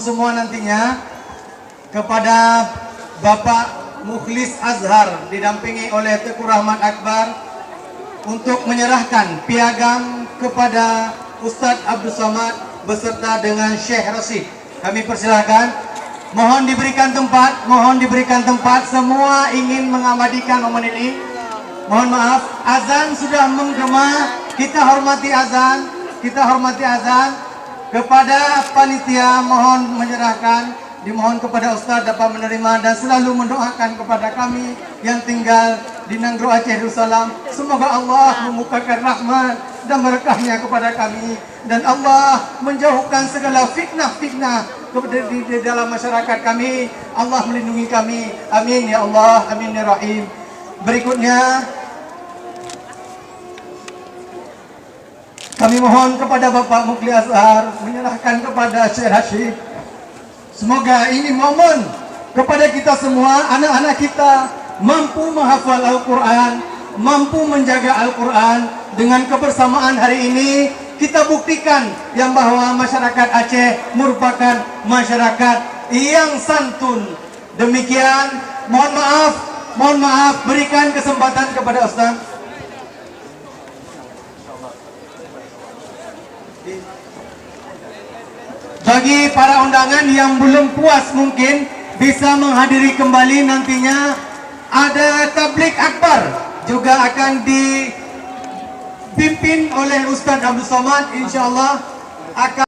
Semua nantinya kepada Bapak Mukhlis Azhar didampingi oleh Teguh Rahmat Akbar untuk menyerahkan piagam kepada Ustadz Abdul Somad beserta dengan Syekh Rashid. Kami persilahkan. Mohon diberikan tempat. Semua ingin mengabadikan momen ini. Mohon maaf, azan sudah menggema. Kita hormati azan. Kepada panitia mohon menyerahkan, dimohon kepada Ustadz dapat menerima dan selalu mendoakan kepada kami yang tinggal di Nanggro Aceh Darussalam. Semoga Allah membukakan rahmat dan berkahnya kepada kami, dan Allah menjauhkan segala fitnah-fitnah di dalam masyarakat kami. Allah melindungi kami. Amin ya Allah, amin ya Rahim. Berikutnya kami mohon kepada Bapak Mukhlis Azhar menyerahkan kepada Syekh Rashid. Semoga ini momen kepada kita semua, anak-anak kita mampu menghafal Al-Quran, mampu menjaga Al-Quran. Dengan kebersamaan hari ini kita buktikan yang bahwa masyarakat Aceh merupakan masyarakat yang santun. Demikian, mohon maaf, berikan kesempatan kepada Ustaz. Bagi para undangan yang belum puas mungkin bisa menghadiri kembali, nantinya ada tablik akbar juga akan dipimpin oleh Ustadz Abdul Somad, insyaallah akan